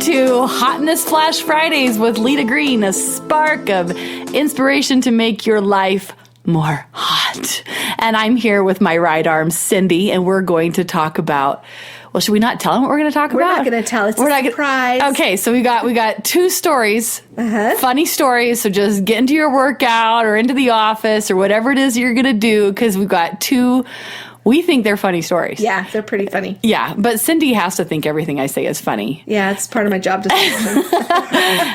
to Hotness Flash Fridays with Leta Greene, a spark of inspiration to make your life more hot. And I'm here with my right arm, Cindy, and we're going to talk about, well, should we not tell them what we're going to talk about? We're not going to tell. It's a surprise. Okay, so we got two stories, funny stories. So just get into your workout or into the office or whatever it is you're going to do, because we've got two. We think they're funny stories. Yeah, they're pretty funny. Yeah, but Cindy has to think everything I say is funny. Yeah, it's part of my job description.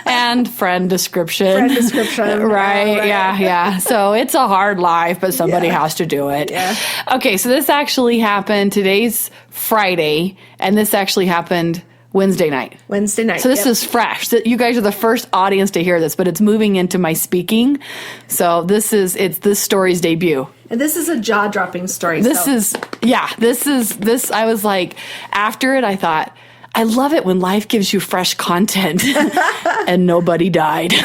And friend description. Friend description. Right, yeah. So it's a hard life, but somebody has to do it. Yeah. Okay, so this actually happened, today's Friday, and this actually happened Wednesday night. So this is fresh. You guys are the first audience to hear this, but it's moving into my speaking. So it's this story's debut. And this is a jaw-dropping story. This I was like, after it, I thought, I love it when life gives you fresh content. And nobody died. There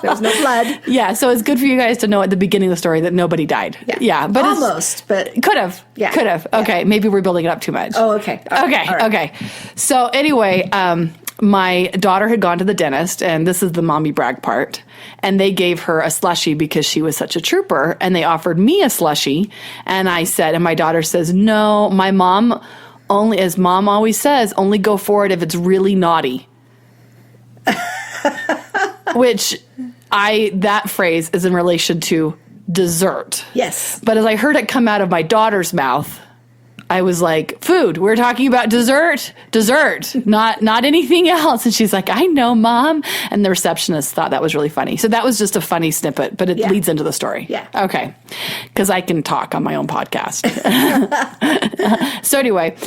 was no blood. Yeah, so it's good for you guys to know at the beginning of the story that nobody died. Yeah, but almost, but could have. Yeah, could have. Okay, maybe we're building it up too much. Oh, okay. Okay. So anyway, my daughter had gone to the dentist, and this is the mommy brag part, and they gave her a slushie because she was such a trooper, and they offered me a slushie, and I said, and my daughter says, no, my mom only, as mom always says, only go for it if it's really naughty. Which that phrase is in relation to dessert. Yes. But as I heard it come out of my daughter's mouth, I was like, food. We're talking about dessert, not anything else. And she's like, I know, Mom. And the receptionist thought that was really funny. So that was just a funny snippet, but it leads into the story. Yeah. Okay. Because I can talk on my own podcast. So anyway,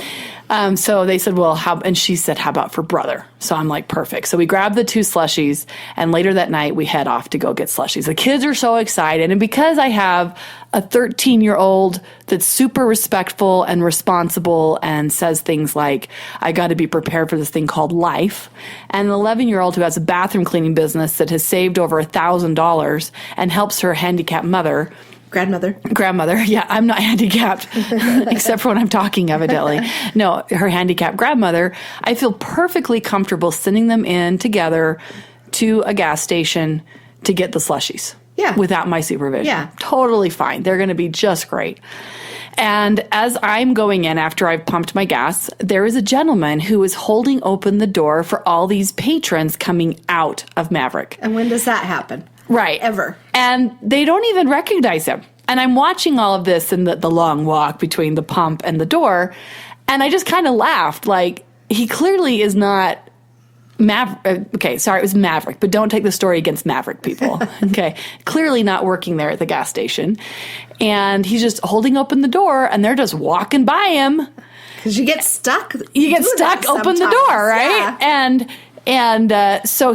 so they said, well, and she said, how about for brother? So I'm like, perfect. So we grabbed the two slushies, and later that night we head off to go get slushies. The kids are so excited. And because I have a 13-year-old that's super respectful and responsible and says things like, I got to be prepared for this thing called life, and an 11-year-old who has a bathroom cleaning business that has saved over $1,000 and helps her handicapped mother. Grandmother. Yeah, I'm not handicapped, except for when I'm talking, evidently. No, her handicapped grandmother. I feel perfectly comfortable sending them in together to a gas station to get the slushies. Yeah. Without my supervision. Yeah. Totally fine. They're going to be just great. And as I'm going in after I've pumped my gas, there is a gentleman who is holding open the door for all these patrons coming out of Maverick. And when does that happen? Right. Ever. And they don't even recognize him. And I'm watching all of this in the long walk between the pump and the door, and I just kind of laughed. Like, he clearly is not Maverick. Okay, sorry, it was Maverick, but don't take the story against Maverick people. Okay. Clearly not working there at the gas station. And he's just holding open the door, and they're just walking by him. Because you get stuck. Open the door, right? Yeah. And so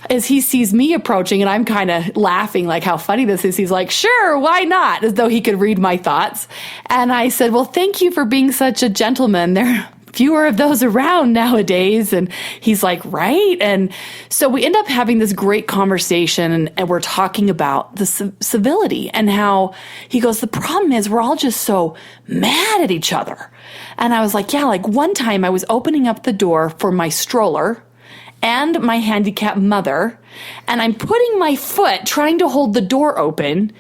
as he sees me approaching, and I'm kind of laughing like how funny this is, he's like, sure, why not? As though he could read my thoughts. And I said, well, thank you for being such a gentleman. There are fewer of those around nowadays. And he's like, right? And so we end up having this great conversation, and we're talking about the civility and how he goes, the problem is we're all just so mad at each other. And I was like, yeah, like one time I was opening up the door for my stroller and my handicapped mother, and I'm putting my foot trying to hold the door open,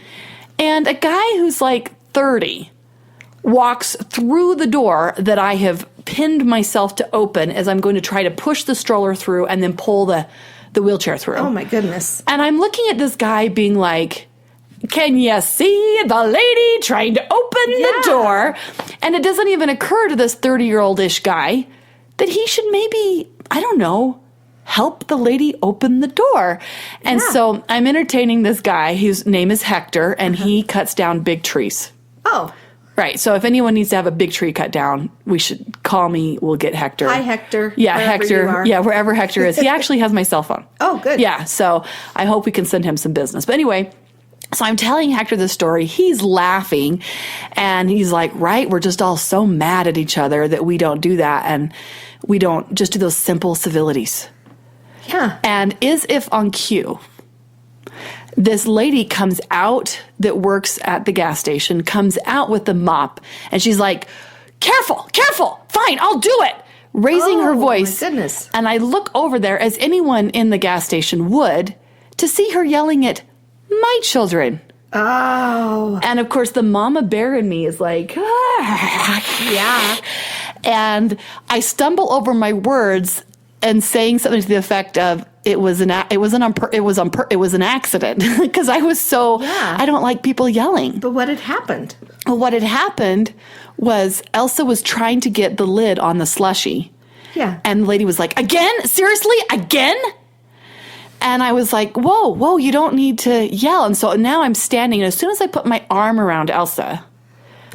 and a guy who's like 30 walks through the door that I have pinned myself to open as I'm going to try to push the stroller through and then pull the wheelchair through. Oh my goodness. And I'm looking at this guy being like, can you see the lady trying to open the door? And it doesn't even occur to this 30-year-old-ish guy that he should maybe, I don't know, help the lady open the door. And so I'm entertaining this guy whose name is Hector, and he cuts down big trees. Oh. Right. So if anyone needs to have a big tree cut down, we should call me. We'll get Hector. Hi, Hector. Yeah, Hector. Yeah, wherever Hector is. He actually has my cell phone. Oh, good. Yeah. So I hope we can send him some business. But anyway, so I'm telling Hector this story. He's laughing, and he's like, right, we're just all so mad at each other that we don't do that, and we don't just do those simple civilities. Yeah. And as if on cue, this lady comes out that works at the gas station, comes out with the mop, and she's like, careful, fine, I'll do it. raising her Oh, voice. my goodness. And I look over there, as anyone in the gas station would, to see her yelling at my children. Oh. And of course, the mama bear in me is like, Yeah. and I stumble over my words and saying something to the effect of, it was an accident, because I was so, Yeah. I don't like people yelling. But what had happened? Well, what had happened was Elsa was trying to get the lid on the slushie. Yeah. And the lady was like, again? Seriously? Again? And I was like, whoa, you don't need to yell. And so now I'm standing, and as soon as I put my arm around Elsa,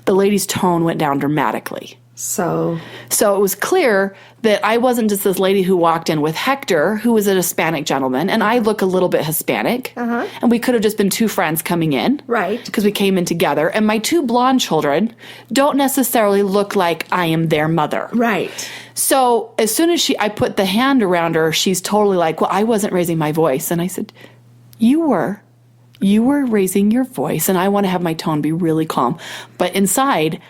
the lady's tone went down dramatically. So So it was clear that I wasn't just this lady who walked in with Hector, who was a Hispanic gentleman, and I look a little bit Hispanic. And we could have just been two friends coming in. Right. Because we came in together. And my two blonde children don't necessarily look like I am their mother. Right. So as soon as I put the hand around her, she's totally like, well, I wasn't raising my voice. And I said, you were raising your voice, and I want to have my tone be really calm. But inside,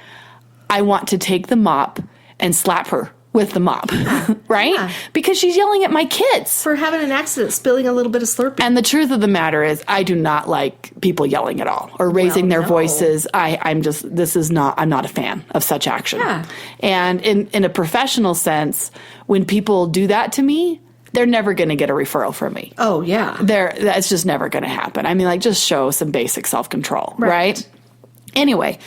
I want to take the mop and slap her with the mop, right? Yeah. Because she's yelling at my kids. For having an accident, spilling a little bit of Slurpee. And the truth of the matter is, I do not like people yelling at all or raising their no. voices. I'm not a fan of such action. Yeah. And in a professional sense, when people do that to me, they're never going to get a referral from me. Oh, yeah. That's just never going to happen. I mean, like, just show some basic self-control, right? Anyway,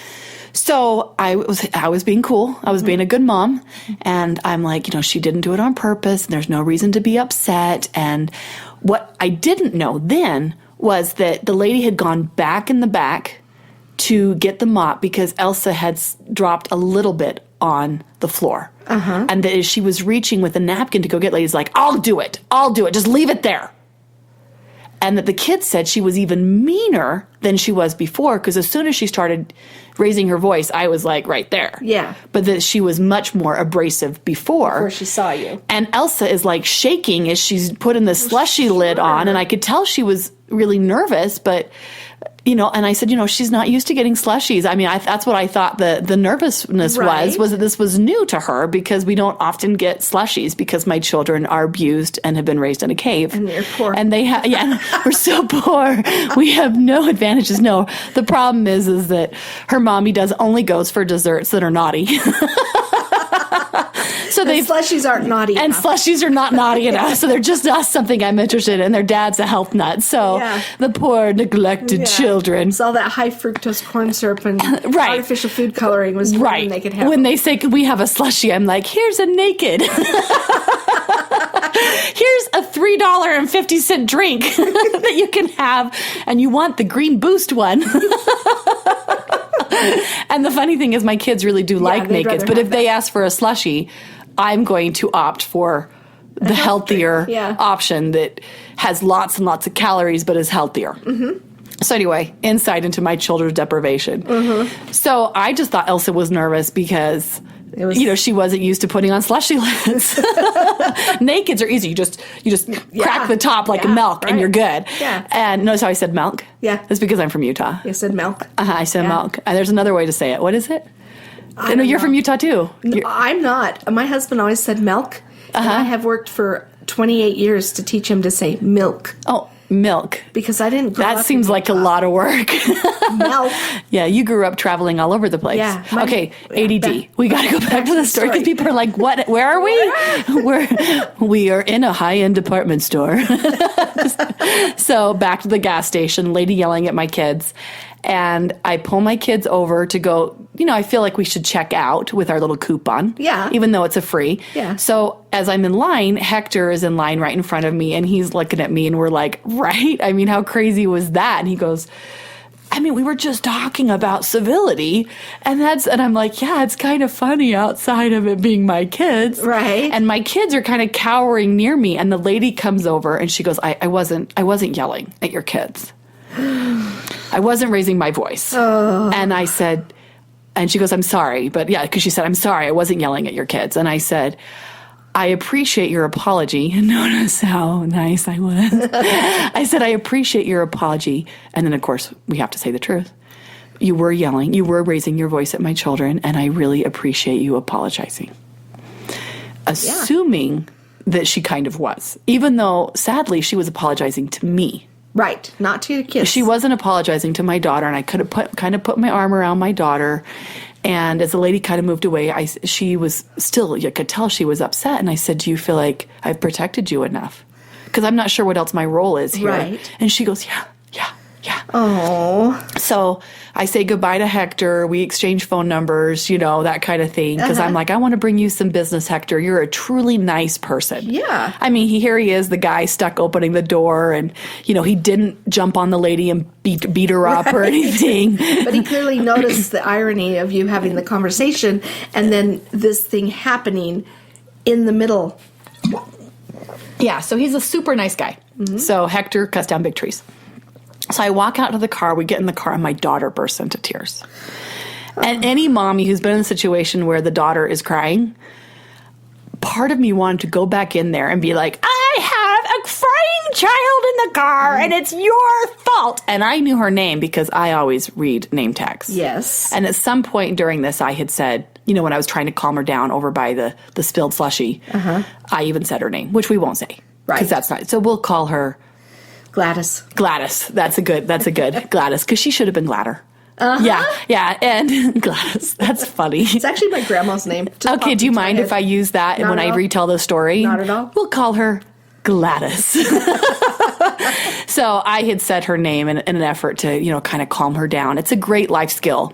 so I was being cool. I was being a good mom. And I'm like, she didn't do it on purpose. And there's no reason to be upset. And what I didn't know then was that the lady had gone back in the back to get the mop because Elsa had dropped a little bit on the floor. And that as she was reaching with a napkin to go get, lady's like, I'll do it. Just leave it there. And that the kids said she was even meaner than she was before, because as soon as she started raising her voice, I was like right there. Yeah. But that she was much more abrasive before. Before she saw you. And Elsa is like shaking as she's putting the slushy lid on, and I could tell she was really nervous, but and I said, she's not used to getting slushies. I mean, that's what I thought the nervousness Right. was that this was new to her, because we don't often get slushies because my children are abused and have been raised in a cave. And they're poor. And they we're so poor. We have no advantages. No, the problem is that her mommy only goes for desserts that are naughty. So The slushies aren't naughty and enough. slushies are not naughty enough, so they're just not something I'm interested in. Their dad's a health nut, so Yeah. the poor neglected children. So all that high fructose corn syrup and Right. artificial food coloring was more than they could have. When they say, "Can we have a slushie?" I'm like, "Here's a naked." Here's a $3.50 drink that you can have, and you want the Greene Boost one. And the funny thing is, my kids really do like they'd nakeds, rather but have if they ask for a slushie, I'm going to opt for the healthier option that has lots and lots of calories but is healthier. So anyway, insight into my children's deprivation. So I just thought Elsa was nervous because she wasn't used to putting on slushy lids. Nakeds are easy. You just crack the top like a milk and you're good. Yeah. And notice how I said milk? Yeah. It's because I'm from Utah. You said milk. I said milk. And there's another way to say it. What is it? I No, don't you're know. from Utah too. No, I'm not. My husband always said milk. And I have worked for 28 years to teach him to say milk. Oh, milk. Because I didn't grow up That seems in like a lot of work. milk. Yeah, you grew up traveling all over the place. Yeah. Okay, ADD. We got to go back to the story because people are like, "What? Where are we?" We are in a high-end department store. So back to the gas station, lady yelling at my kids. And I pull my kids over to go, I feel like we should check out with our little coupon. Yeah. Even though it's a free. Yeah. So as I'm in line, Hector is in line right in front of me, and he's looking at me, and we're like, right? I mean, how crazy was that? And he goes, we were just talking about civility, and I'm like, yeah, it's kind of funny outside of it being my kids. Right. And my kids are kind of cowering near me, and the lady comes over and she goes, I wasn't yelling at your kids. I wasn't raising my voice. Oh. And I said, and she goes, I'm sorry. But yeah, because she said, I'm sorry, I wasn't yelling at your kids. And I said, I appreciate your apology. And notice how nice I was. I said, I appreciate your apology. And then, of course, we have to say the truth. You were yelling. You were raising your voice at my children. And I really appreciate you apologizing. assuming that she kind of was, even though sadly she was apologizing to me. Right, not to your kids. She wasn't apologizing to my daughter, and I could have kind of put my arm around my daughter. And as the lady kind of moved away, she was still, you could tell she was upset. And I said, do you feel like I've protected you enough? Because I'm not sure what else my role is here. Right. And she goes, yeah. Oh. So I say goodbye to Hector. We exchange phone numbers, that kind of thing. Because I'm like, I want to bring you some business, Hector. You're a truly nice person. Yeah. I mean, here he is, the guy stuck opening the door. And, he didn't jump on the lady and beat her up or anything. But he clearly noticed the irony of you having the conversation and then this thing happening in the middle. Yeah, so he's a super nice guy. Mm-hmm. So Hector cuts down big trees. So I walk out to the car, we get in the car, and my daughter bursts into tears. And any mommy who's been in a situation where the daughter is crying, part of me wanted to go back in there and be like, I have a crying child in the car, and it's your fault. And I knew her name because I always read name tags. Yes. And at some point during this, I had said, when I was trying to calm her down over by the spilled slushie, I even said her name, which we won't say. Right. Because that's not, so we'll call her Gladys. That's a good Gladys, because she should have been Gladder. Yeah, and Gladys. That's funny. It's actually my grandma's name. Okay, do you mind if I use that when I retell the story? Not at all. We'll call her Gladys. So I had said her name in an effort to, kind of calm her down. It's a great life skill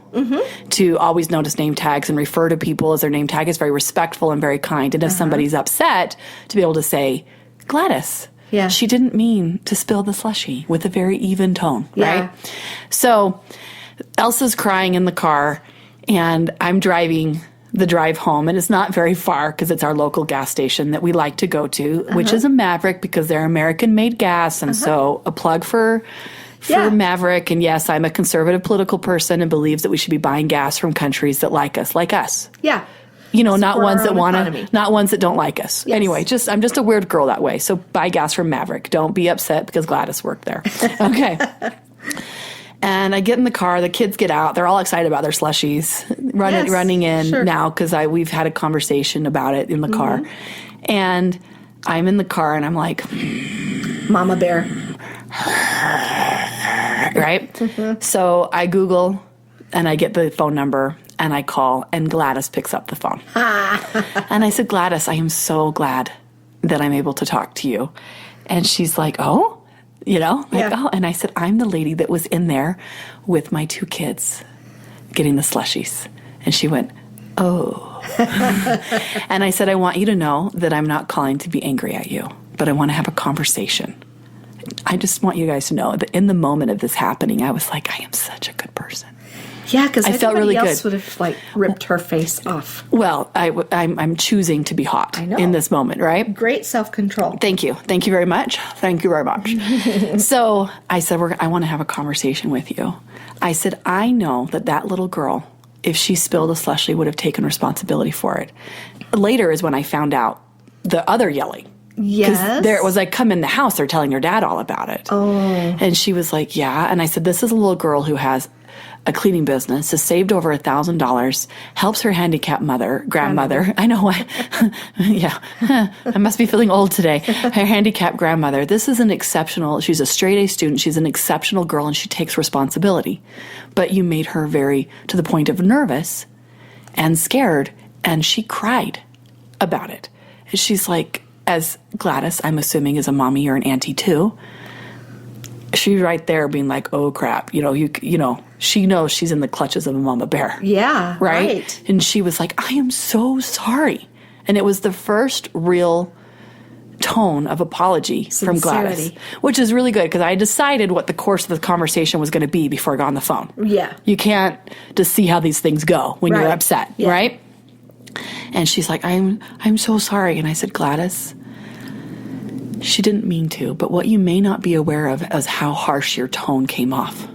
to always notice name tags and refer to people as their name tag is very respectful and very kind. And if somebody's upset, to be able to say, Gladys. Yeah. She didn't mean to spill the slushie, with a very even tone, yeah. right? So Elsa's crying in the car, and I'm driving the drive home, and it's not very far because it's our local gas station that we like to go to, which is a Maverick because they're American-made gas, and so a plug for Maverick. And yes, I'm a conservative political person and believes that we should be buying gas from countries that like us. Yeah. Not ones that economy. not ones that don't like us. Yes. Anyway, I'm just a weird girl that way. So buy gas from Maverick. Don't be upset because Gladys worked there. Okay. And I get in the car. The kids get out. They're all excited about their slushies, running in now because we've had a conversation about it in the car. And I'm in the car and I'm like, Mama Bear. Right? So I Google and I get the phone number. And I call, and Gladys picks up the phone. And I said, Gladys, I am so glad that I'm able to talk to you. And she's like, oh? Oh. And I said, I'm the lady that was in there with my 2 kids getting the slushies. And she went, oh. And I said, I want you to know that I'm not calling to be angry at you, but I want to have a conversation. I just want you guys to know that in the moment of this happening, I was like, I am such a good person. Yeah, because I felt really else good. Would have ripped her face off. Well, I'm choosing to be hot in this moment, right? Great self-control. Thank you very much. So I said, I want to have a conversation with you. I said, I know that little girl, if she spilled a slushie, would have taken responsibility for it. Later is when I found out the other yelling. Yes. There it was like, come in the house. They're telling your dad all about it. Oh. And she was like, yeah. And I said, this is a little girl who has a cleaning business, has saved over $1,000, helps her handicapped grandmother. I know why. Yeah. I must be feeling old today. Her handicapped grandmother. This is she's a straight A student. She's an exceptional girl and she takes responsibility. But you made her very, to the point of nervous and scared. And she cried about it. And she's like, as Gladys, I'm assuming is a mommy or an auntie too. She's right there being like, oh crap, she knows she's in the clutches of a mama bear. Yeah. Right. And she was like, I am so sorry. And it was the first real tone of apology from Gladys, which is really good because I decided what the course of the conversation was going to be before I got on the phone. Yeah. You can't just see how these things go when you're upset, right? And she's like, I'm so sorry. And I said, Gladys, she didn't mean to, but what you may not be aware of is how harsh your tone came off.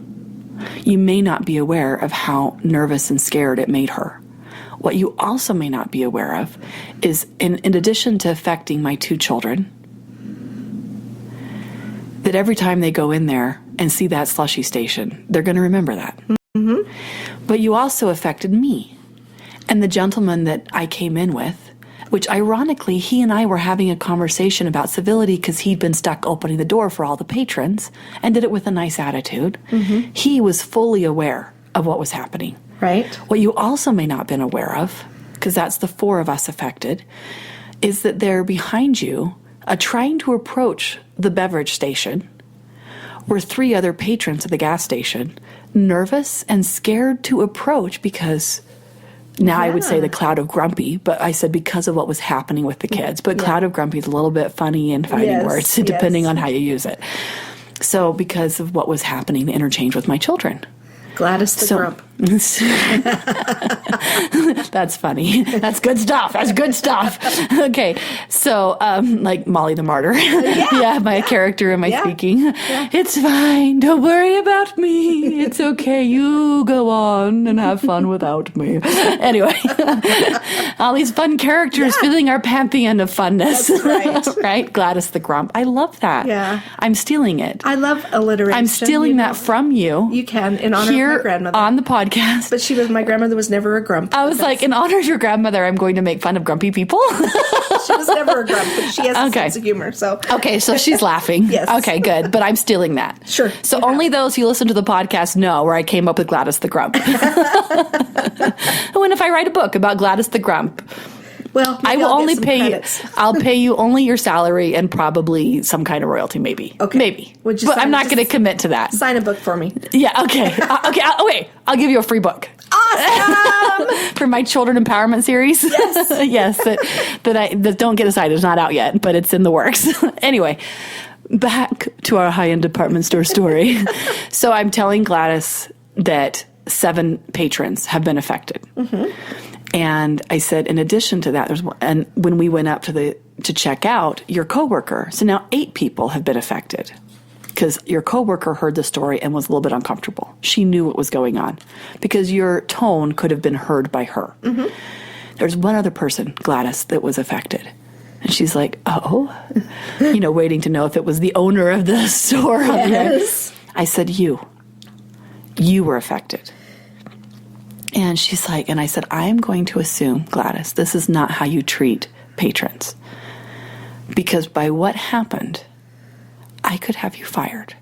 You may not be aware of how nervous and scared it made her. What you also may not be aware of is, in addition to affecting my 2 children, that every time they go in there and see that slushy station, they're going to remember that. But you also affected me. And the gentleman that I came in with which ironically, he and I were having a conversation about civility because he'd been stuck opening the door for all the patrons and did it with a nice attitude. Mm-hmm. He was fully aware of what was happening. Right. What you also may not have been aware of, because that's the 4 of us affected, is that they're behind you, trying to approach the beverage station, were 3 other patrons at the gas station, nervous and scared to approach because now I would say the cloud of grumpy, but I said because of what was happening with the kids. But cloud of grumpy is a little bit funny in fighting words, depending on how you use it. So because of what was happening, the interchange with my children. Gladys the Grump. That's funny. That's good stuff. That's good stuff. Okay. So, like Molly the Martyr. My character in my speaking. Yeah. It's fine. Don't worry about me. It's okay. You go on and have fun without me. Anyway, all these fun characters filling our pantheon of funness. That's right. Right? Gladys the Grump. I love that. Yeah. I'm stealing it. I love alliteration. I'm stealing that from you. You can, in honor of my grandmother. On the podcast. But my grandmother was never a grump. I was like, in honor of your grandmother, I'm going to make fun of grumpy people. She was never a grump, but she has a sense of humor. So she's laughing. Yes. Okay, good. But I'm stealing that. Sure. So only those who listen to the podcast know where I came up with Gladys the Grump. And if I write a book about Gladys the Grump, well, I will only pay credits. you. I'll pay you only your salary and probably some kind of royalty, maybe. Okay. Maybe. Would you but I'm not going to commit to that. Sign a book for me. Yeah. Okay. Wait. I'll give you a free book. Awesome! For my children empowerment series. Yes. Yes. That don't get aside. It's not out yet, but it's in the works. Anyway, back to our high-end department store story. So I'm telling Gladys that 7 patrons have been affected. Mm-hmm. And I said, in addition to that, and when we went up to check out, your coworker. So now 8 people have been affected because your coworker heard the story and was a little bit uncomfortable. She knew what was going on because your tone could have been heard by her. Mm-hmm. There's one other person, Gladys, that was affected. And she's like, waiting to know if it was the owner of the store. Yes. I said, you were affected. And she's like, and I said, I'm going to assume, Gladys, this is not how you treat patrons. Because by what happened, I could have you fired.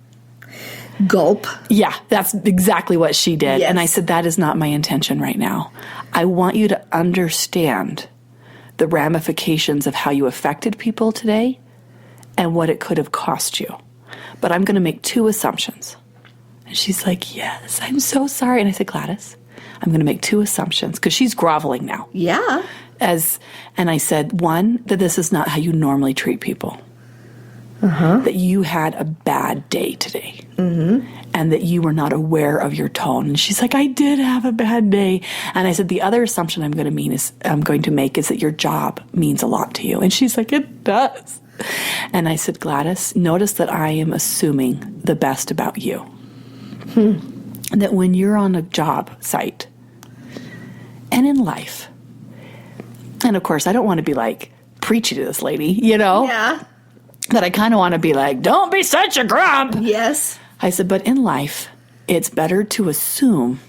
Gulp. Yeah, that's exactly what she did. Yes. And I said, that is not my intention right now. I want you to understand the ramifications of how you affected people today and what it could have cost you. But I'm going to make 2 assumptions. And she's like, yes, I'm so sorry. And I said, Gladys, I'm going to make 2 assumptions because she's groveling now. Yeah. And I said, 1, that this is not how you normally treat people. Uh-huh. That you had a bad day today. Mm-hmm. And that you were not aware of your tone. And she's like, I did have a bad day. And I said, the other assumption I'm going to make is that your job means a lot to you. And she's like, it does. And I said, Gladys, notice that I am assuming the best about you. That when you're on a job site and in life, and of course, I don't want to be like preachy to this lady, Yeah. that I kind of want to be like, don't be such a grump. Yes. I said, but in life, it's better to assume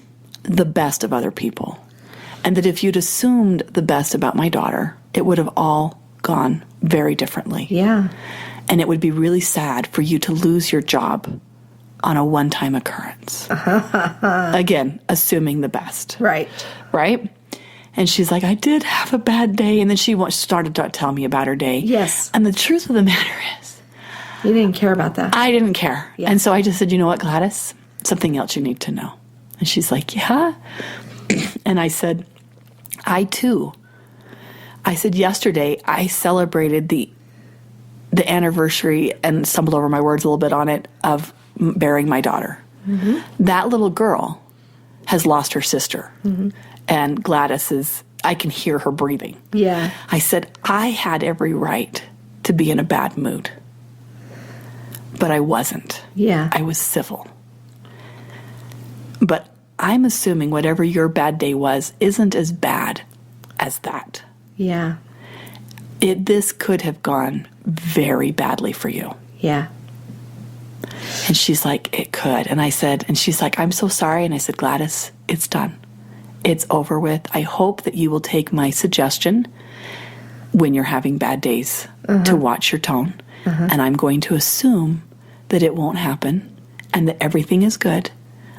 the best of other people. And that if you'd assumed the best about my daughter, it would have all gone very differently. Yeah. And it would be really sad for you to lose your job on a one-time occurrence. Again, assuming the best. Right. Right? And she's like, I did have a bad day. And then she started to tell me about her day. Yes. And the truth of the matter is, you didn't care about that. I didn't care. Yeah. And so I just said, you know what, Gladys? Something else you need to know. And she's like, yeah? And I said, I too. I said, yesterday I celebrated the anniversary and stumbled over my words a little bit on it of burying my daughter. Mm-hmm. That little girl has lost her sister. Mm-hmm. And Gladys I can hear her breathing. Yeah. I said, I had every right to be in a bad mood. But I wasn't. Yeah. I was civil. But I'm assuming whatever your bad day was isn't as bad as that. Yeah. This could have gone very badly for you. Yeah. And she's like, it could. And she's like, I'm so sorry. And I said, Gladys, it's done. It's over with. I hope that you will take my suggestion when you're having bad days to watch your tone. And I'm going to assume that it won't happen and that everything is good.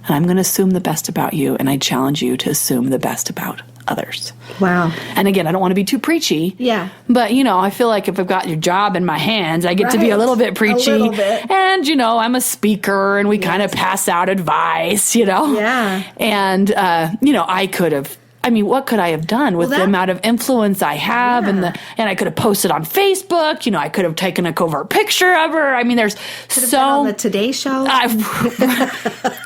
And I'm going to assume the best about you. And I challenge you to assume the best about others. Wow. And again, I don't want to be too preachy. Yeah. But, I feel like if I've got your job in my hands, I get to be a Right. little bit preachy. A little bit. And, I'm a speaker and we kind of pass out advice, Yeah. And, I could have. What could I have done with the amount of influence I have, and I could have posted on Facebook. I could have taken a covert picture of her. There's Been on the Today Show.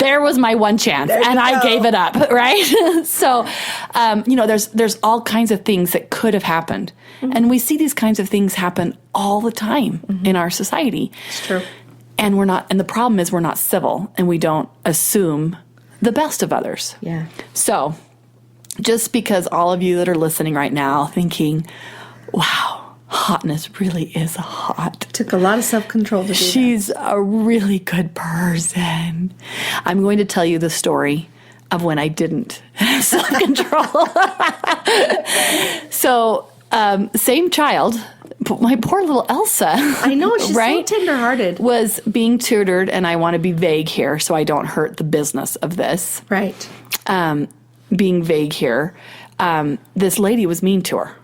There was my one chance, and I gave it up. Right? So, there's all kinds of things that could have happened, and we see these kinds of things happen all the time in our society. It's true. And we're not. And the problem is we're not civil, and we don't assume the best of others. Yeah. So. Just because all of you that are listening right now thinking, wow, hotness really is hot. Took a lot of self-control to do She's a really good person. I'm going to tell you the story of when I didn't have self-control. So, same child, but my poor little Elsa. I know, she's right? so tenderhearted. Was being tutored, and I want to be vague here so I don't hurt the business of this. Right. Being vague here, this lady was mean to her,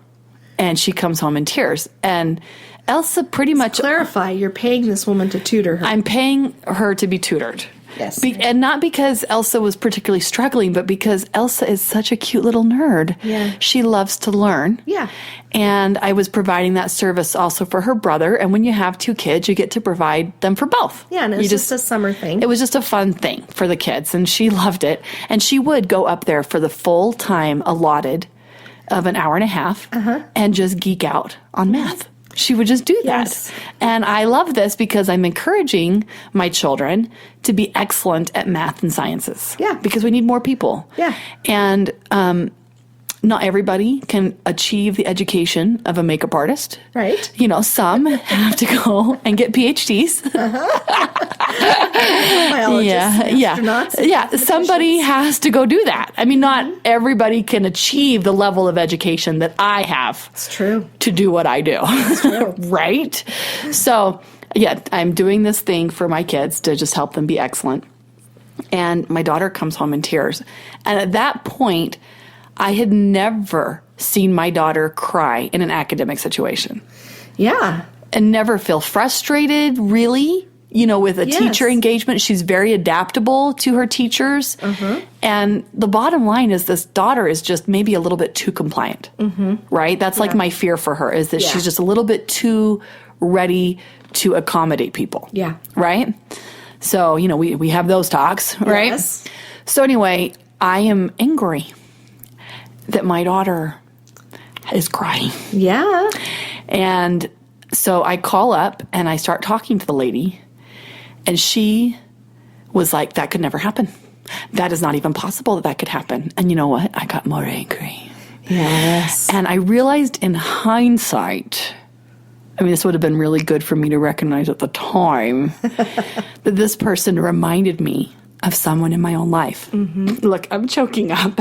and she comes home in tears. And Elsa pretty much Clarify, you're paying this woman to tutor her. I'm paying her to be tutored. Yes. And not because Elsa was particularly struggling, but because Elsa is such a cute little nerd. Yeah. She loves to learn. Yeah. And I was providing that service also for her brother. And when you have two kids, you get to provide them for both. Yeah, and it was just a summer thing. It was just a fun thing for the kids, and she loved it. And she would go up there for the full time allotted of an hour and a half and just geek out on math. She would just do that. Yes. And I love this because I'm encouraging my children to be excellent at math and sciences. Yeah. Because we need more people. Yeah. And not everybody can achieve the education of a makeup artist. Right. Some have to go and get PhDs. Biologists, astronauts. Yeah. Somebody has to go do that. Not everybody can achieve the level of education that I have. It's true. To do what I do. It's true. Right? So, I'm doing this thing for my kids to just help them be excellent. And my daughter comes home in tears. And at that point, I had never seen my daughter cry in an academic situation. Yeah. And never feel frustrated, really. With a teacher engagement, she's very adaptable to her teachers. And the bottom line is this daughter is just maybe a little bit too compliant, right? That's like my fear for her is that she's just a little bit too ready to accommodate people. Yeah. Right? So, we have those talks, right? Yes. So anyway, I am angry that my daughter is crying. Yeah. And so I call up and I start talking to the lady, and she was like, that could never happen. That is not even possible that could happen. And you know what? I got more angry. Yes. And I realized in hindsight, this would have been really good for me to recognize at the time, that this person reminded me of someone in my own life. Look, I'm choking up.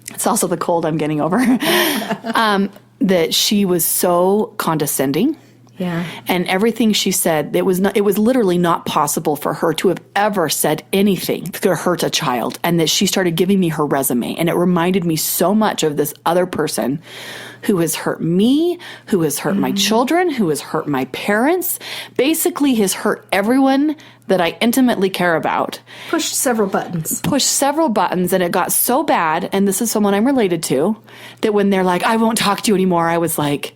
It's also the cold I'm getting over. That she was so condescending. Yeah. And everything she said, it was literally not possible for her to have ever said anything that could hurt a child. And that she started giving me her resume. And it reminded me so much of this other person who has hurt me, who has hurt my children, who has hurt my parents, basically has hurt everyone that I intimately care about. Pushed several buttons. And it got so bad, and this is someone I'm related to, that when they're like, I won't talk to you anymore, I was like,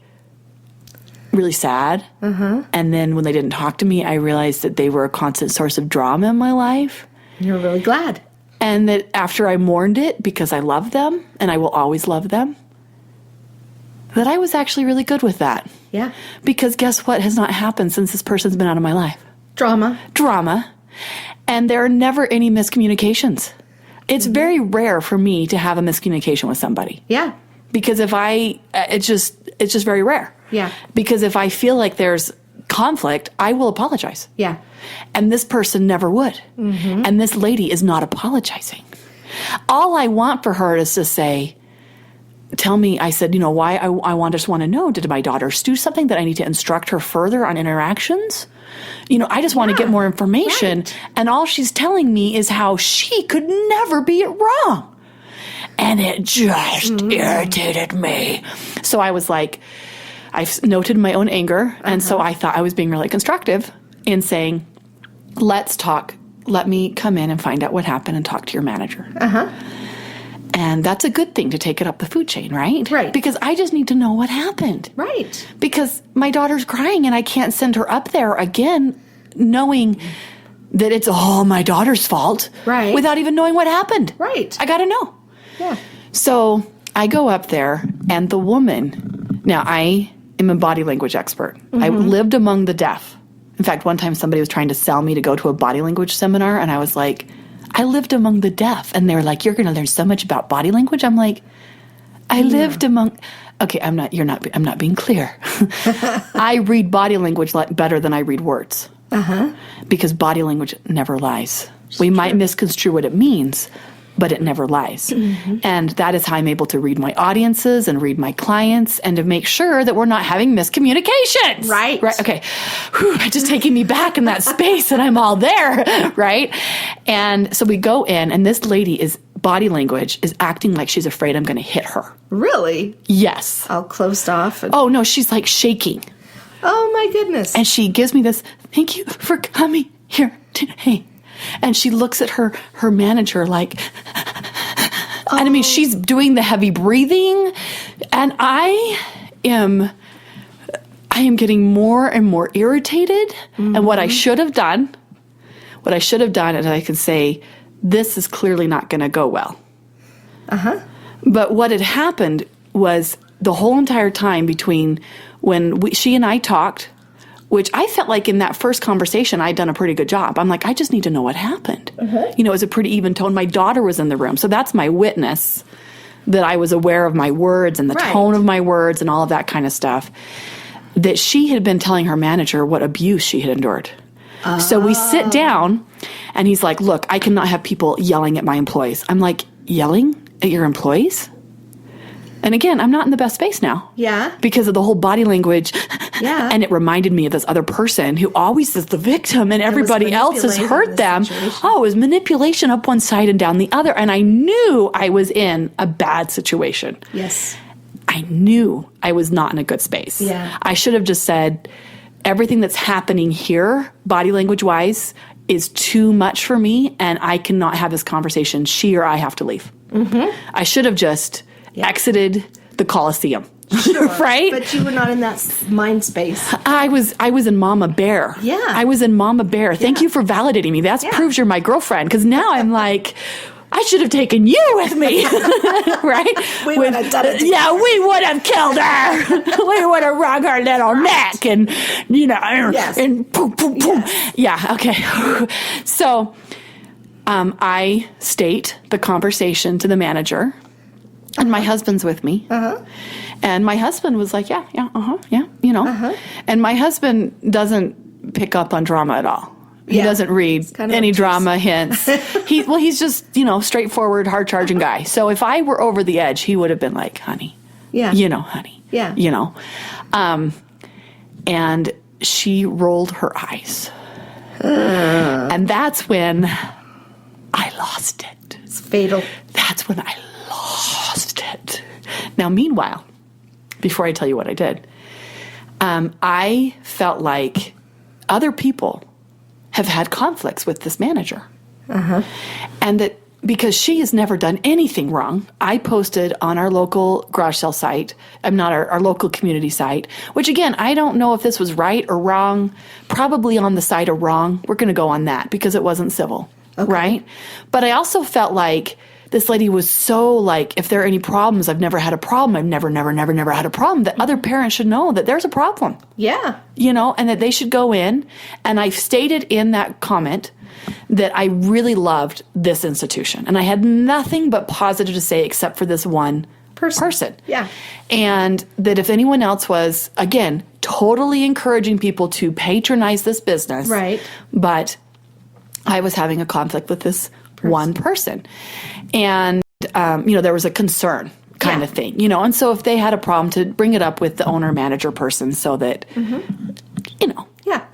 really sad. And then when they didn't talk to me, I realized that they were a constant source of drama in my life. You're really glad. And that after I mourned it, because I love them, and I will always love them, that I was actually really good with that. Yeah. Because guess what has not happened since this person's been out of my life? Drama. And there are never any miscommunications. It's very rare for me to have a miscommunication with somebody. Yeah. Because it's just very rare. Yeah. Because if I feel like there's conflict, I will apologize. Yeah. And this person never would. And this lady is not apologizing. All I want for her is to say, tell me, I said, why I just want to know, did my daughter do something that I need to instruct her further on interactions? I just want to get more information. Right. And all she's telling me is how she could never be wrong. And it just irritated me. So I was like, I've noted my own anger. And so I thought I was being really constructive in saying, let's talk. Let me come in and find out what happened and talk to your manager. And that's a good thing to take it up the food chain, right? Right. Because I just need to know what happened. Right. Because my daughter's crying and I can't send her up there again knowing that it's all my daughter's fault. Right. Without even knowing what happened. Right. I got to know. Yeah. So I go up there and the woman, now I am a body language expert. I lived among the deaf. In fact, one time somebody was trying to sell me to go to a body language seminar and I was like, I lived among the deaf. And they were like, you're going to learn so much about body language. I'm like, I lived among, okay, I'm not being clear. I read body language better than I read words. Because body language never lies. We might misconstrue what it means, but it never lies. And that is how I'm able to read my audiences and read my clients and to make sure that we're not having miscommunications. Right. Okay. Whew, just taking me back in that space and I'm all there. Right. And so we go in and this lady body language is acting like she's afraid I'm going to hit her. Really? Yes. All closed off. Oh no, she's like shaking. Oh my goodness. And she gives me this, thank you for coming here today. And she looks at her manager like, and I mean, she's doing the heavy breathing. And I am getting more and more irritated. And what I should have done is I could say, this is clearly not going to go well. But what had happened was the whole entire time between when she and I talked, which I felt like in that first conversation, I'd done a pretty good job. I'm like, I just need to know what happened. It was a pretty even tone. My daughter was in the room. So that's my witness that I was aware of my words and the tone of my words and all of that kind of stuff. That she had been telling her manager what abuse she had endured. So we sit down and he's like, look, I cannot have people yelling at my employees. I'm like, yelling at your employees? And again, I'm not in the best space now. Yeah. Because of the whole body language. Yeah. And it reminded me of this other person who always is the victim and everybody else has hurt them. Oh, it was manipulation up one side and down the other. And I knew I was in a bad situation. Yes. I knew I was not in a good space. Yeah. I should have just said, everything that's happening here, body language-wise, is too much for me, and I cannot have this conversation. She or I have to leave. I should have just exited the Coliseum. Sure. Right? But you were not in that mind space. I was in Mama Bear. Yeah. I was in Mama Bear. Thank you for validating me. That proves you're my girlfriend. Because now I'm like, I should have taken you with me. Right? We would have done it together. Yeah, we would have killed her. We would have wrung her little neck and, and boom, boom, boom. Yeah, okay. So I state the conversation to the manager. And my husband's with me. And my husband was like, yeah. And my husband doesn't pick up on drama at all. He doesn't read any drama hints. He's just, straightforward, hard-charging guy. So if I were over the edge, he would have been like, honey. Yeah. Honey. Yeah. And she rolled her eyes. And that's when I lost it. It's fatal. That's when I lost it. Now, meanwhile, before I tell you what I did, I felt like other people have had conflicts with this manager. And that because she has never done anything wrong, I posted on our local garage sale site, not our local community site, which again, I don't know if this was right or wrong, probably on the side of wrong. We're going to go on that because it wasn't civil, right? But I also felt like this lady was so like, if there are any problems, I've never had a problem. I've never had a problem. That other parents should know that there's a problem. Yeah. And that they should go in. And I stated in that comment that I really loved this institution. And I had nothing but positive to say except for this one person. Yeah. And that if anyone else was, again, totally encouraging people to patronize this business. Right. But I was having a conflict with this one person. And, there was a concern kind of thing, you know. And so if they had a problem, to bring it up with the owner manager person so that, you know. Yeah.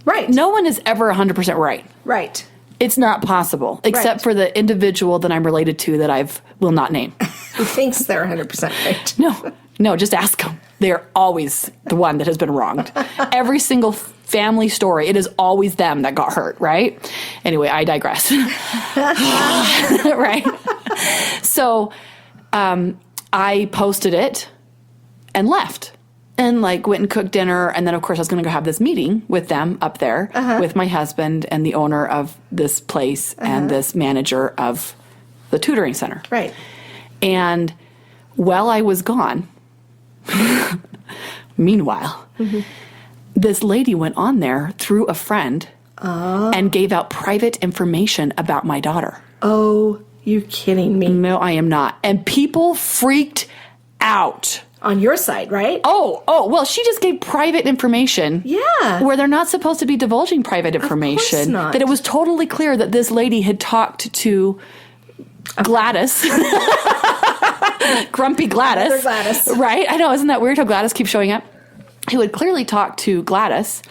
Right. No one is ever 100% right. Right. It's not possible, except for the individual that I'm related to that I will not name. Who thinks they're 100% right. No, just ask them. They're always the one that has been wronged. Every single family story, it is always them that got hurt, right? Anyway, I digress. Right? So I posted it and left. And like went and cooked dinner, and then of course I was going to go have this meeting with them up there with my husband and the owner of this place and this manager of the tutoring center. Right. And while I was gone, meanwhile, this lady went on there through a friend and gave out private information about my daughter. Oh, you're kidding me. No, I am not. And people freaked out. On your side, right? Oh, well, she just gave private information. Yeah. Where they're not supposed to be divulging private information. Of course not. That it was totally clear that this lady had talked to Gladys. Grumpy Gladys. Mother Gladys. Right? I know, isn't that weird how Gladys keeps showing up? Who had clearly talked to Gladys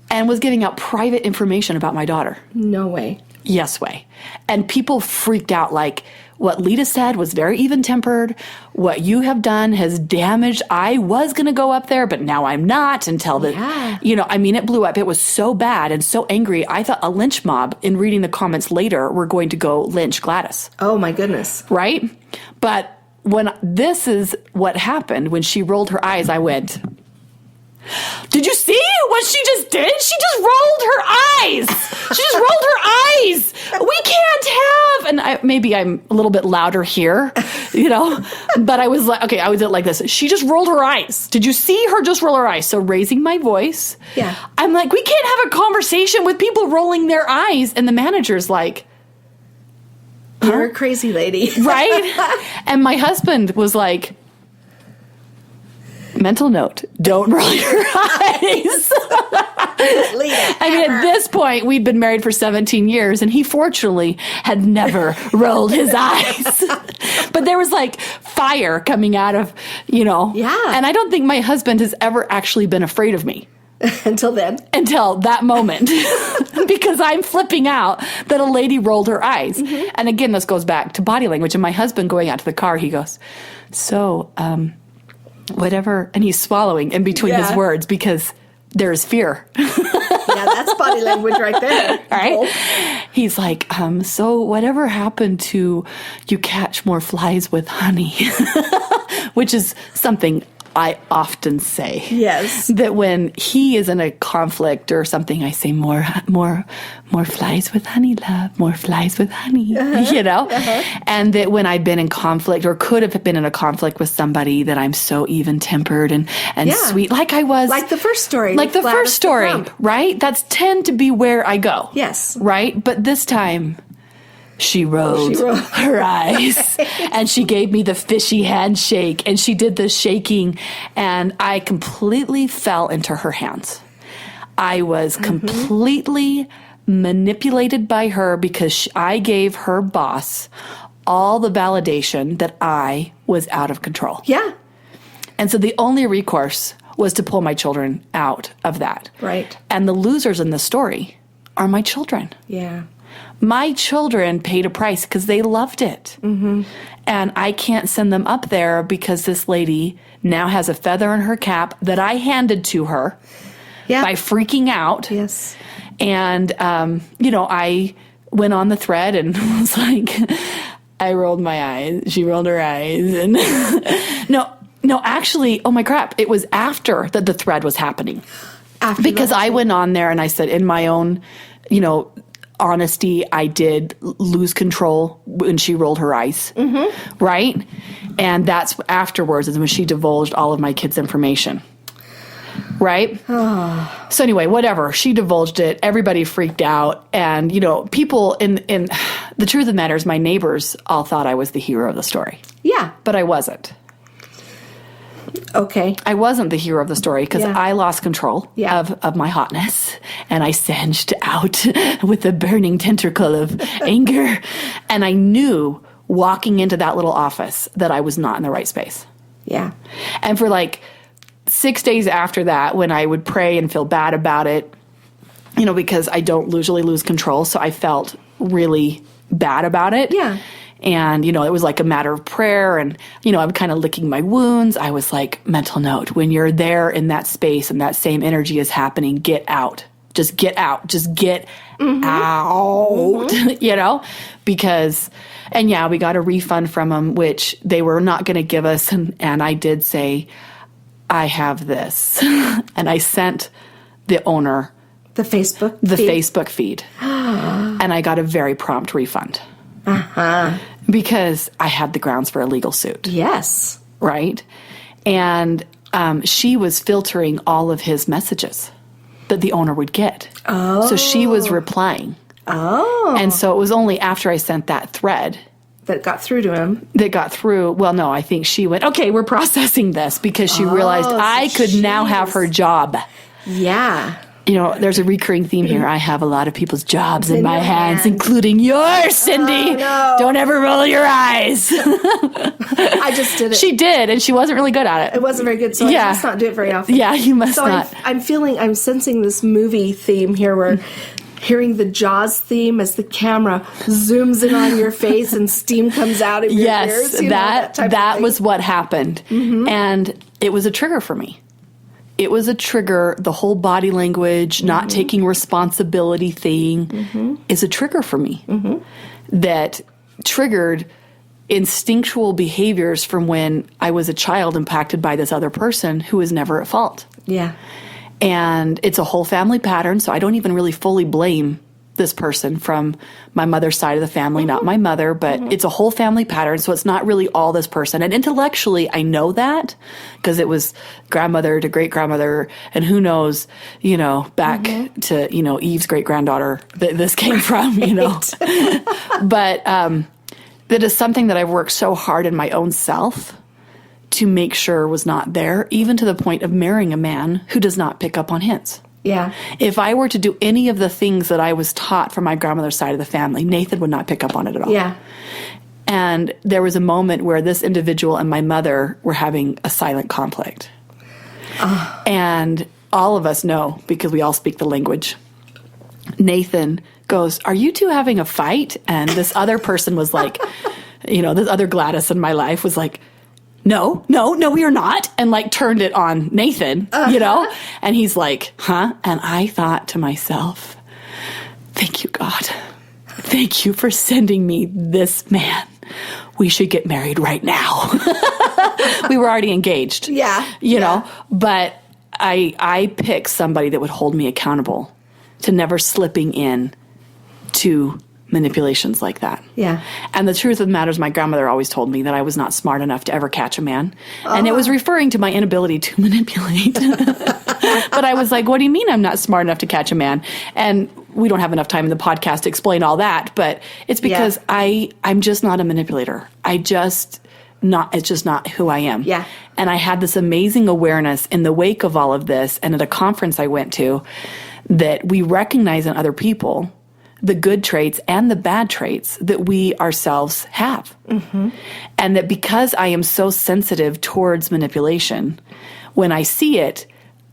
and was giving out private information about my daughter. No way. Yes way. And people freaked out, like, what Leta said was very even-tempered. What you have done has damaged. I was going to go up there, but now I'm not until the, you know, I mean, it blew up. It was so bad and so angry. I thought a lynch mob, in reading the comments later, were going to go lynch Gladys. Oh, my goodness. Right? But when this is what happened, when she rolled her eyes, I went, did you see what she just did? She just rolled her eyes. She just rolled her eyes. We can't have, and maybe I'm a little bit louder here, you know, but I was like, okay, I was like this. She just rolled her eyes. Did you see her just roll her eyes? So raising my voice, I'm like, we can't have a conversation with people rolling their eyes. And the manager's like, you're a crazy lady. Right? And my husband was like, mental note, don't roll your eyes. I mean, at this point, we'd been married for 17 years, and he fortunately had never rolled his eyes. But there was like fire coming out of, you know. Yeah. And I don't think my husband has ever actually been afraid of me. Until then. Until that moment. Because I'm flipping out that a lady rolled her eyes. And again, this goes back to body language. And my husband going out to the car, he goes, so, whatever, and he's swallowing in between his words because there's fear. Yeah, that's body language right there. Right? He's like, so whatever happened to you catch more flies with honey? Which is something I often say. Yes. That when he is in a conflict or something, I say more flies with honey, love, more flies with honey, you know? And that when I've been in conflict or could have been in a conflict with somebody, that I'm so even-tempered and sweet, like I was. Like the first story. Like the first story, right? That's tend to be where I go. Yes. Right? But this time, she rolled her eyes and she gave me the fishy handshake and she did the shaking and I completely fell into her hands. I was completely manipulated by her because I gave her boss all the validation that I was out of control. Yeah. And so the only recourse was to pull my children out of that. Right. And the losers in the story are my children. Yeah. My children paid a price because they loved it. And I can't send them up there because this lady now has a feather in her cap that I handed to her by freaking out. Yes. And, you know, I went on the thread and was like, I rolled my eyes. She rolled her eyes. And no, actually, oh my crap. It was after that the thread was happening. Because I went on there and I said, in my own, you know, honesty, I did lose control when she rolled her eyes, right? And that's afterwards is when she divulged all of my kids' information, right? So anyway, whatever. She divulged it. Everybody freaked out. And, you know, people in the truth of the matter is my neighbors all thought I was the hero of the story. Yeah. But I wasn't. Okay. I wasn't the hero of the story because I lost control of my hotness and I singed out with a burning tentacle of anger. And I knew walking into that little office that I was not in the right space. Yeah. And for like 6 days after that, when I would pray and feel bad about it, because I don't usually lose control. So I felt really bad about it. Yeah. And, it was like a matter of prayer and, I'm kind of licking my wounds. I was like, mental note, when you're there in that space and that same energy is happening, get out. Just get out. Just get out, because, and yeah, we got a refund from them, which they were not going to give us. And I did say, I have this. And I sent the owner the Facebook feed. And I got a very prompt refund. Because I had the grounds for a legal suit. Yes. Right? And she was filtering all of his messages that the owner would get. Oh. So she was replying. Oh. And so it was only after I sent that thread that got through to him. That got through. Well, no, I think she went, okay, we're processing this, because she realized I could now have her job. Yeah. There's a recurring theme here. I have a lot of people's jobs in my hands, including yours, Cindy. Oh, no. Don't ever roll your eyes. I just did it. She did, and she wasn't really good at it. It wasn't very good, so I must not do it very often. Yeah, you must not. I'm sensing this movie theme here where hearing the Jaws theme as the camera zooms in on your face and steam comes out of your ears. That was what happened. Mm-hmm. And it was a trigger for me. It was a trigger. The whole body language, not taking responsibility thing is a trigger for me that triggered instinctual behaviors from when I was a child impacted by this other person who was never at fault. Yeah. And it's a whole family pattern, so I don't even really fully blame this person from my mother's side of the family, not my mother, but it's a whole family pattern, so it's not really all this person. And intellectually, I know that because it was grandmother to great-grandmother, and who knows, back to, Eve's great-granddaughter that this came from, But that is something that I've worked so hard in my own self to make sure was not there, even to the point of marrying a man who does not pick up on hints. Yeah. If I were to do any of the things that I was taught from my grandmother's side of the family, Nathan would not pick up on it at all. Yeah. And there was a moment where this individual and my mother were having a silent conflict. And all of us know, because we all speak the language. Nathan goes, "Are you two having a fight?" And this other person was like, this other Gladys in my life was like, no, we are not. And like turned it on Nathan, and he's like, huh? And I thought to myself, thank you, God. Thank you for sending me this man. We should get married right now. We were already engaged. Yeah. You know, but I picked somebody that would hold me accountable to never slipping in to manipulations like that. Yeah. And the truth of the matter is, my grandmother always told me that I was not smart enough to ever catch a man. And it was referring to my inability to manipulate. But I was like, what do you mean I'm not smart enough to catch a man? And we don't have enough time in the podcast to explain all that, but it's because I'm just not a manipulator. it's just not who I am. Yeah. And I had this amazing awareness in the wake of all of this, and at a conference I went to, that we recognize in other people the good traits and the bad traits that we ourselves have. Mm-hmm. And that because I am so sensitive towards manipulation, when I see it,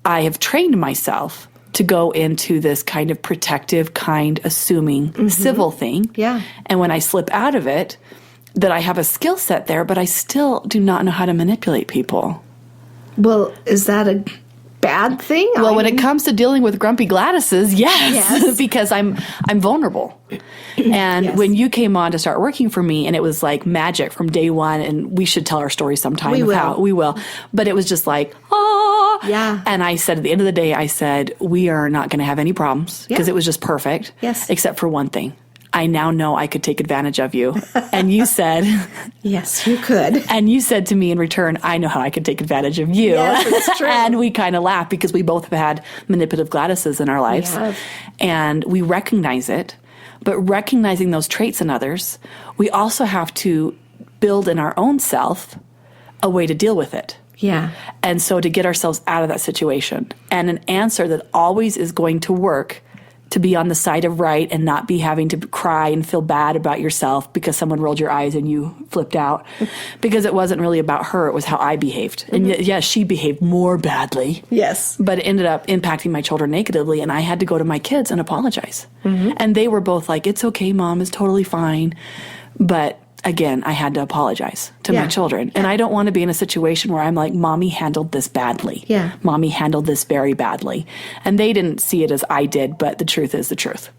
I have trained myself to go into this kind of protective, kind, assuming, civil thing. Yeah. And when I slip out of it, that I have a skill set there, but I still do not know how to manipulate people. Well, is that a bad thing? Well, when it comes to dealing with grumpy Gladyses, yes. Because I'm vulnerable. And when you came on to start working for me, and it was like magic from day one, and we should tell our story sometime. We will. But it was just like, oh. Yeah. And I said, at the end of the day, I said, we are not going to have any problems, because it was just perfect. Yes. Except for one thing. I now know I could take advantage of you. And you said... Yes, you could. And you said to me in return, I know how I could take advantage of you. Yes, it's true. And we kind of laughed because we both have had manipulative Gladyses in our lives. And we recognize it. But recognizing those traits in others, we also have to build in our own self a way to deal with it. Yeah. And so to get ourselves out of that situation. And an answer that always is going to work to be on the side of right and not be having to cry and feel bad about yourself because someone rolled your eyes and you flipped out. Because it wasn't really about her, it was how I behaved. And yes, she behaved more badly. Yes. But it ended up impacting my children negatively, and I had to go to my kids and apologize. And they were both like, it's okay, Mom, it's totally fine. But again, I had to apologize to my children. And I don't want to be in a situation where I'm like, Mommy handled this badly. Yeah. Mommy handled this very badly. And they didn't see it as I did, but the truth is the truth.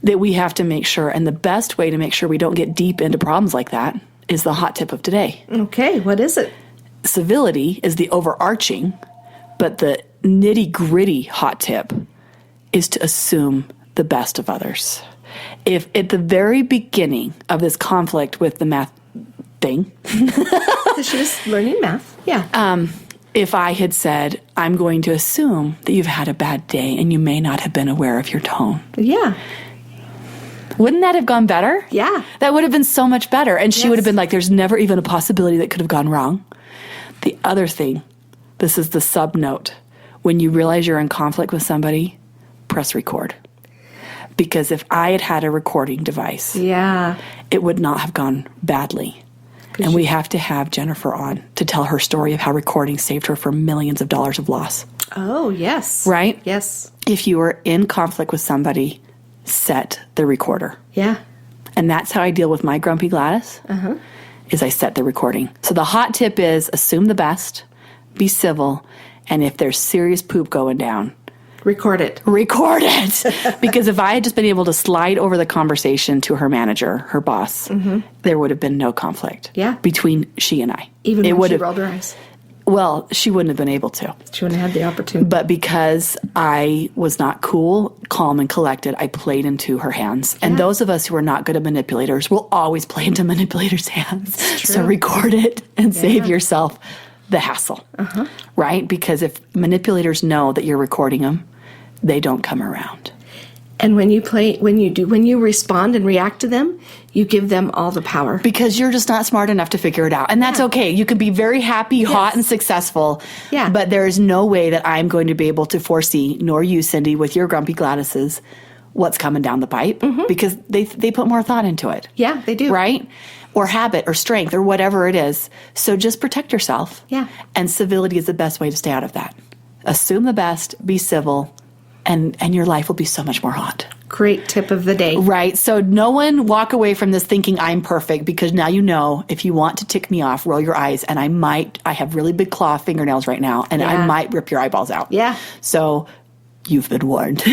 That we have to make sure, and the best way to make sure we don't get deep into problems like that is the hot tip of today. Okay, what is it? Civility is the overarching, but the nitty-gritty hot tip is to assume the best of others. If at the very beginning of this conflict with the math thing, She was learning math. Yeah. if I had said, I'm going to assume that you've had a bad day and you may not have been aware of your tone. Yeah. Wouldn't that have gone better? Yeah. That would have been so much better. And she Yes. would have been like, there's never even a possibility that could have gone wrong. The other thing, this is the sub note. When you realize you're in conflict with somebody, press record. Because if I had had a recording device, Yeah. it would not have gone badly. And we have to have Jennifer on to tell her story of how recording saved her from millions of dollars of loss. Oh, yes. Right? Yes. If you are in conflict with somebody, set the recorder. Yeah. And that's how I deal with my grumpy Gladys, is I set the recording. So the hot tip is assume the best, be civil, and if there's serious poop going down, Record it. record it. Because if I had just been able to slide over the conversation to her manager, her boss, there would have been no conflict Yeah. between she and I. Even it when would she have, rolled her eyes. well, she wouldn't have been able to. She wouldn't have had the opportunity. But because I was not cool, calm, and collected, I played into her hands. And those of us who are not good at manipulators will always play into manipulators' hands. So record it and save yourself the hassle, right? Because if manipulators know that you're recording them, they don't come around. And when you respond and react to them, you give them all the power. Because you're just not smart enough to figure it out. And that's okay. You can be very happy, hot, and successful. Yeah. But there is no way that I'm going to be able to foresee, nor you, Cindy, with your grumpy Gladyses, what's coming down the pipe. Because they put more thought into it. Yeah, they do. Right? Or habit or strength or whatever it is. So just protect yourself. Yeah. And civility is the best way to stay out of that. Assume the best, be civil, and your life will be so much more hot. Great tip of the day. Right. So no one walk away from this thinking I'm perfect, because now you know if you want to tick me off, roll your eyes, and I have really big claw fingernails right now, and I might rip your eyeballs out. Yeah. So you've been warned.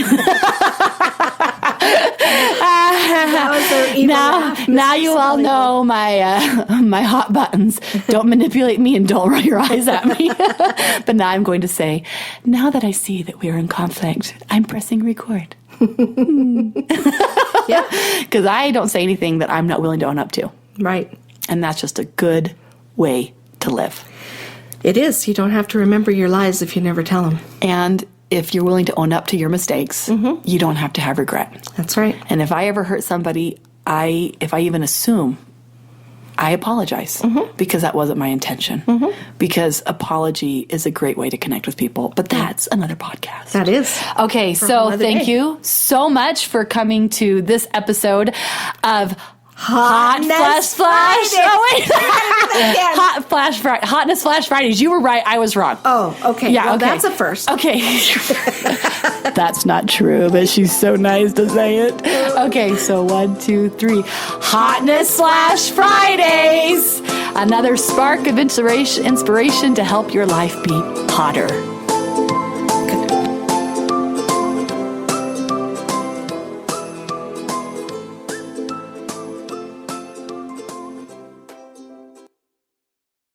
That was their evil laugh. Now you all know my hot buttons. Don't manipulate me and don't roll your eyes at me. But now I'm going to say, now that I see that we're in conflict, I'm pressing record. Yeah. Because I don't say anything that I'm not willing to own up to. Right. And that's just a good way to live. It is. You don't have to remember your lies if you never tell them. And if you're willing to own up to your mistakes, you don't have to have regret. That's right. And if I ever hurt somebody, if I even assume, I apologize because that wasn't my intention. Because apology is a great way to connect with people. But that's another podcast. That is. Okay, so thank you so much for coming to this episode of Hotness Flash. Oh, wait. Hotness Flash Fridays. You were right. I was wrong. Oh, okay. Yeah, well, okay. that's a first. Okay. That's not true, but she's so nice to say it. Okay, so 1, 2, 3. Hotness Flash Fridays. Another spark of inspiration to help your life be hotter.